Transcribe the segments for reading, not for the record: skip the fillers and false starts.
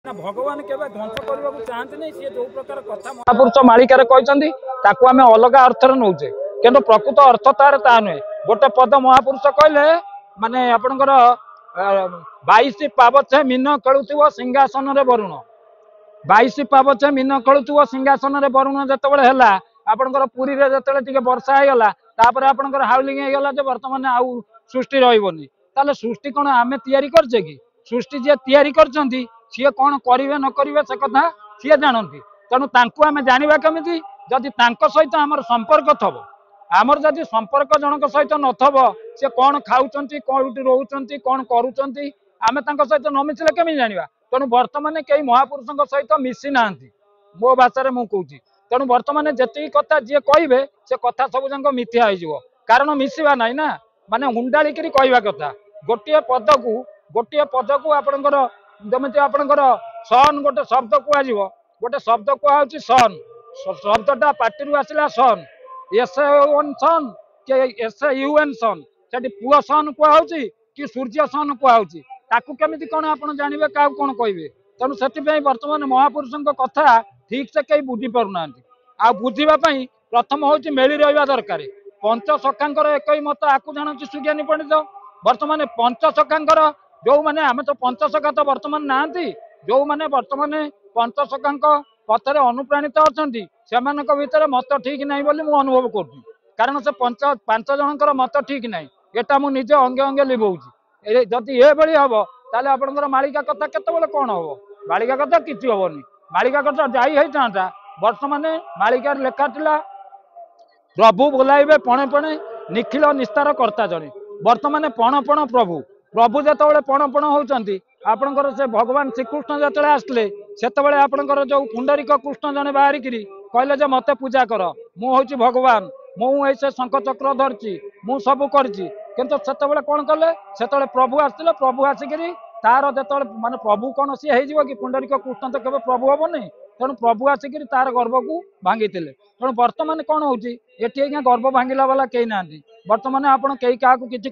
भगवान केबे ध्वंस करबा को चाहते नहीं से जो प्रकार कथा महापुरुष मालिकार कहचंदी ताकू आमे अलग अर्थ रे नउचे किंतु प्रकृत अर्थ तार ता नुहे गोटे पद महापुरुष कहले माने आपनकर 22 पावछे मीन खेलुथिबो सिंहासन रे वरुण 22 पावछे मीन खेलुथिबो सिंहासन रे वरुण जतबेले हैला आपनकर पुरी रे जतबेले टिके वर्षा हेगला तापर आपनकर हाउलिंग हेगला जे वर्तमान आउ सृष्टि रहिबोनी ताले सृष्टि कोन आमे तयारी करछे कि सृष्टि जे तयारी करछंती सी कौन करेंगे न करेंगे से कथा सी जानती तेणु तांको आमे जानिबा केमिति जदि तांको सहित आमर संपर्क थबो आमर जदि संपर्क जनक सहित नथबो से कौन खाउचंती कोठी रहउचंती कौन करूचंती आमे तांको सहित न मिसिले केमि जानिबा तेणु वर्तमान कई महापुरुषों सहित मिसी नांती मो भाषा मु कहूची तेणु वर्तमान जेति कथा जे कहबे से कथा सब जंक मिथ्या हो कारण मिसिबा नाही ना माने हुंडाली करी कहवा कथा गोटे पद को आपनकर जमी आपंकर सन गोटे शब्द कह गोटे शब्द कहुच्छी सन शब्दटा पार्टी आसला सन SON सन के SUN सन से पुआ सन कहुच्छी कि सूर्य सन कहुच्छी ताकू केमिति कौन आप जानवे क्या कौन कहे तेणु से बर्तमान महापुरुषों कथा ठीक से कहीं बुझी पारना आ बुझापी प्रथम हूँ मेली रहा दरकार पंचसखांकर एक मत आपको जानूँ सुज्ञानी पंडित बर्तमान पंचसखांकर जो मैंने आम तो पंचसखा तो बर्तमान नहांती जो मैंने बर्तमान पंचसखा पथर अनुप्राणित अच्छा से भितर मत ठीक ना बोली मुझे अनुभव करुँ कारण से पांच जनकर मत ठीक ना एटा मुझे अंगे अंगे लिभौची जदि ये हम ताले आपंकर मालिका कथा केतबेले कौन हम मालिका कथा किसी हेनी मालिका कथा जाई था बर्तमान मालिकार लेखा था प्रभु बोलाइबे पणे पणे निखिल निस्तार कर्ता जड़े बर्तमान पण पण प्रभु प्रभु जिते पण पण होती आपणकर से भगवान श्रीकृष्ण जिते आसले से आपणकर जो पुंडरीक कृष्ण जने बाहरिक कहले जे मते पूजा कर मुझे भगवान मुझे शंख चक्र धरची मु सब करची किंतु से कौन कले से प्रभु आसते प्रभु आसिक तार जो माने प्रभु कौन सी हो कि पुंडरीक कृष्ण तो केवल प्रभु हम नहीं तेणु प्रभु आसिक तार गर्भ को भांगी तेणु बर्तमान कौन होती गर्भ भांगिला वाला कई ना बर्तमान आपड़ कई क्या किसी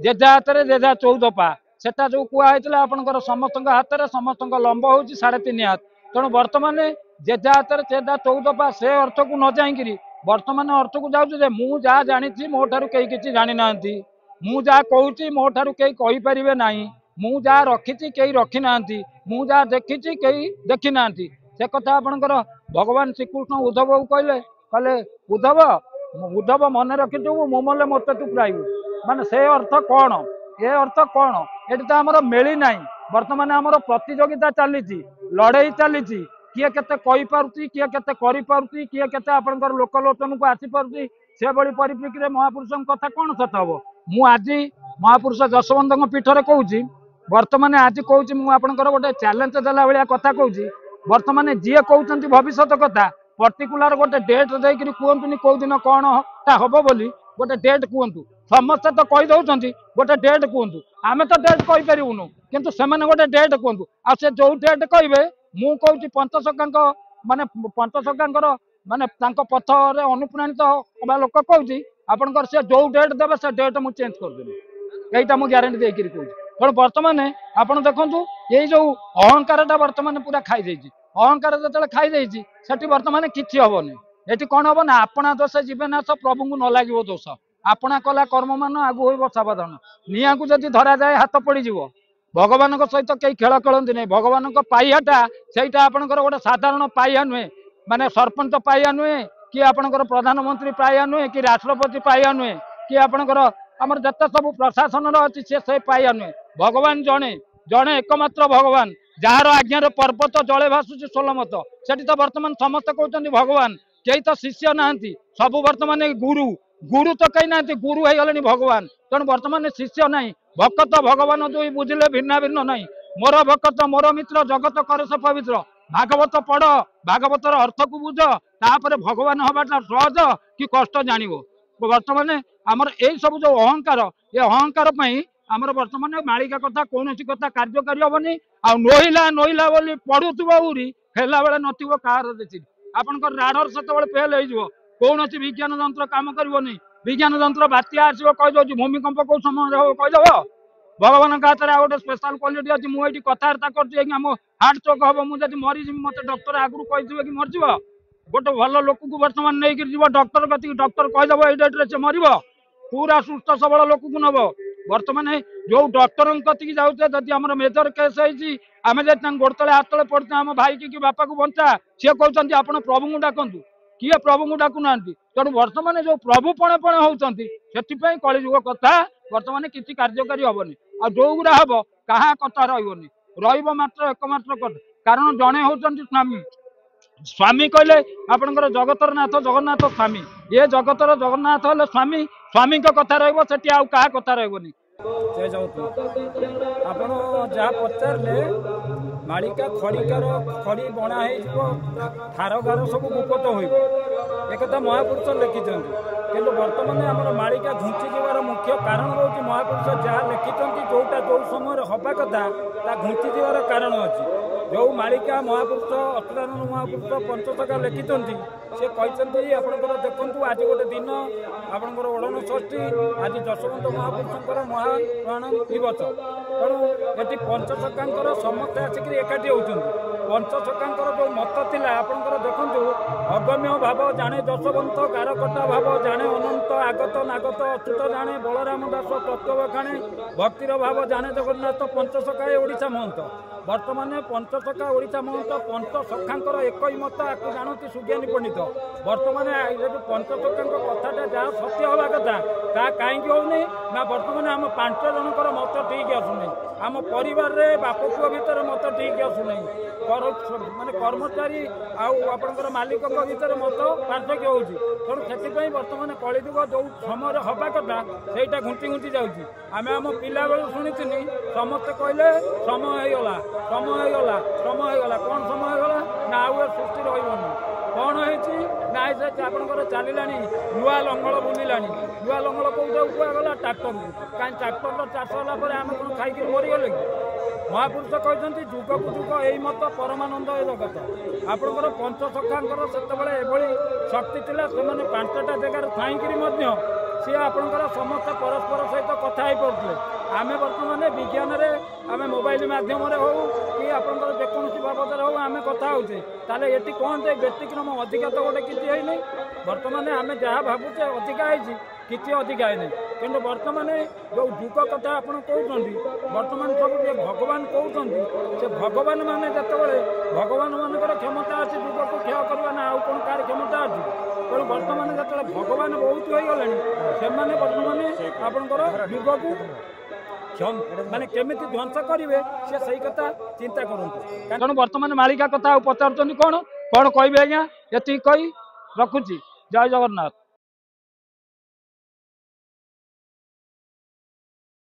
जेजा हाथ में जेजा 14 पा सेटा जो कहला आपंकर समस्त हाथ में समस्त लंब हो 3.5 हाथ तेणु बर्तमान जेजा हाथ में जेजा 14 पा से अर्थ को न जाकि बर्तमान अर्थ को जाऊँ मु जहाँ जानी मो ठार कई किसी जानी ना मु जहाँ कहूँ मो ठार कई कहींपारे ना मु जहाँ रखी कई रखी ना मु जहाँ देखी कई देखी ना से कथा आपणकर भगवान श्रीकृष्ण उद्धव को कहले उद्धव मन रखिथु मो मले मत तू पाइबू माने से अर्थ कौन ये अर्थ कौन ये तो आमर मिली ना बर्तमान आमर प्रतियोगिता चली लड़ई चली किए केते कही पारुची किए केते करि पारुची किए केते आपनकर लोकलोचन को आसी पारुची से बड़ी परिप्रेक्षी महापुरुषों कथा कौन सत हम मु आज महापुरुष जशवंत पीठ में कहूँ बर्तमान आज कहूँ मुझे आपंकर गोटे चैलेंज देला भाया कथा कहूँ बर्तमान जी कहते भविष्य कथा पर्टिकुलर गोटे डेट देकर कहतुनि कौ दिन कौन हम बोली गोटे डेट कहतु समस्ते तो कहीदे गोटे डेट कहतु आम तो डेट कहींपारूनु किंतु से गोटे डेट कहतु आ से जो डेट कहे मु कहूँ पंचसखा माने पंचसखांकर माने पथर अनुप्राणित हवा लोक कहूँ आपंकर से जो डेट देवे से डेट मुझे चेंज करदेवी यहीटा मुझे ग्यारंटी देकर कहूँ तेणु बर्तमान आप देखु ये जो अहंकारटा बर्तमान पूरा खाई अहंकार जो खाई से बर्तमान किसी हेनी ये कौन हम ना आपणा दोष जीवनाश प्रभु को न लगे दोष आपणा कला कर्म मान आगु हो सावधान निआ को जदि धरा जाए हाथ पड़ भगवान सहित कई खेल खेलती नहीं भगवान पाइबाटा से आपंकर गोटे साधारण पाइया नुहे माने सरपंच पाइया नुहे कि आपंकर प्रधानमंत्री पाइया नुहे कि राष्ट्रपति पाइया नुहे कि आपंकर आमर जत सब प्रशासन अच्छी से पाइया नुहे भगवान जड़े जड़े एकमात्र भगवान जार आज्ञार पर्वत जले भासुची सोलमत से तो बर्तमान समस्त कहते भगवान कई तो शिष्य ना सब बर्तमान गुरु गुरु तो कहीं ना गुरु हो गले भगवान तेणु बर्तमान शिष्य ना भक्त भगवान जो बुझिले भिन्ना भिन्न ना मोर भक्त मोर मित्र जगत कर से पवित्र भागवत पढ़ भागवतर अर्थ को बुझ तापर भगवान हवाटा सहज कि कष्ट जान बर्तमान आमर यही सब जो अहंकार ये अहंकार आमर बर्तमान मालिका कथा कौन कथा कार्यकारी हेनी आ नोहिला नोहिला बोली पढ़ुव उरी हेला बेले नथिबो कार देखी आपंकर राडर से फेल हो कौन विज्ञान जंत्र काम करनी विज्ञान जंत्र बात्या आसो कहीदे भूमिकंप कौ समय कहीदेव भगवान हाथ में गोटे स्पेशल क्वालिटी अच्छी मुझे कथबार्ता कर हार्ट चोक हम मुझे मरी मत डॉक्टर आगुरी कही कि मरज गोटे भल लोक को बर्तमान नहीं जीव डॉक्टर कति डॉक्टर कहीदेव ये डेट्रे से मर पूरा सुस्थ सबल लोक को नब बर्तमान जो डॉक्टर कति जाऊे जदि आम मेजर केस होमें गोड़ तले हाथ तले पड़ते आम भाई की बापा को बंचा सी कहते आप प्रभु को डाकतु किए प्रभु को डाकू ना तेणु बर्तमान जो प्रभु पणे पणे होती से कलिजुग कथा बर्तमान किसी कार्यकारी हेनी आ जो गुड़ा हम क्या कथा रही रत्र एकमात्र कथा कारण जड़े होती स्वामी स्वामी कहले आपणकर जगतर नाथ जगन्नाथ स्वामी ये जगतर जगन्नाथ हेल्ले स्वामी स्वामी कथा रही क्या कथा रही जय जगत आपण जहाँ पचारे मालिका खड़िकार खड़ी बणा थारगार सब गुपत हो एक महापुरुष लिखिं कि बर्तमान आम मालिका घुंची जीवार मुख्य कारण रोच महापुरुष जहाँ लिखिं जोटा जो समय हवा कथा घुंची जीवार कारण अच्छी जो मालिका महापुरुष अच्युतानंद महापुरुष पंचसखा लिखिं से कहते आपंकर देखु आज गोटे दिन आपंकर ओढ़न षष्ठी आज जशवंत महापुरुषर महाप्राण दिवस तेणु ये पंचसखांकर समस्ते आसिक एकाठी होती पंचसखांकर जो मत था आपंकर देखु अगम्य भाव जाने जशवंत गारकटा भाव जाने अनंत आगत नागत अच्युत जाने बलराम दास तत्व खाणे भक्तिर भाव जाने जगन्नाथ पंचसखा ओडिशा महंत बर्तमान पंचसखा ओडिशा महंत पंचसखांकर एक ही मत आपको जानती सुज्ञानी पंडित बर्तमान पंचसखा कथाटा जहाँ सत्य हवा कथा ता कहीं होनी ना बर्तमान आम 5 जनकर मत ठीक आसुना आम परिवार बाप पुओ भितर मत ठीक आसुना माने कर्मचारी आपर मालिक भितर मत पार्थक्य होती तेणु से बर्तमान कलिजुग जो समय हवा कथा सहीटा घुंटी घुंटी जाऊँगी आम आम पिला बेलू शुणी समस्ते कहले समय होगा समय होगा समय होगा कौन समय होगा ना आउ सृष्टि रही कौन होती ना से आपंकर चलला नुआ लंगल बुलला नुआ लंगल कौटा कुआगला ट्राक्टर कहीं ट्राक्टर चाष होगा आम कौन खाई मरीगले कि महापुरुष कहते जुग को जुग यही मत परमानंद जगत आपंकर पंचसखांकर से शक्ति थिला से 5टा जगार थी सी आपंकर समस्त परस्पर सहित कथा हो पड़े आम बर्तमान विज्ञान आम मोबाइल मध्यम हो कि आपंकर जेकोसी बाबद हो आम कथा होचे ताले ये कौन व्यतिक्रम अधिका तो गोटे किसी है बर्तमान आम जहाँ भावुचे अधिका है किसी अधिका है कि बर्तमान जो जुग कथा आप कहते बर्तमान सब ये भगवान कहते से भगवान मान जिते भगवान मानकर क्षमता अच्छी जुग को क्षय करवा ना आउ कौन कार क्षमता अच्छी तेणु बर्तमान जो भगवान बहुत हो गले से बर्तमान आपंकर जुग को माने केमिति ध्वंस करेंगे से सही कथा चिंता करते तेणु बर्तमान मालिका कथा पचार कौन कौन कहे आज्ञा ये कही रखुची जय जगन्नाथ।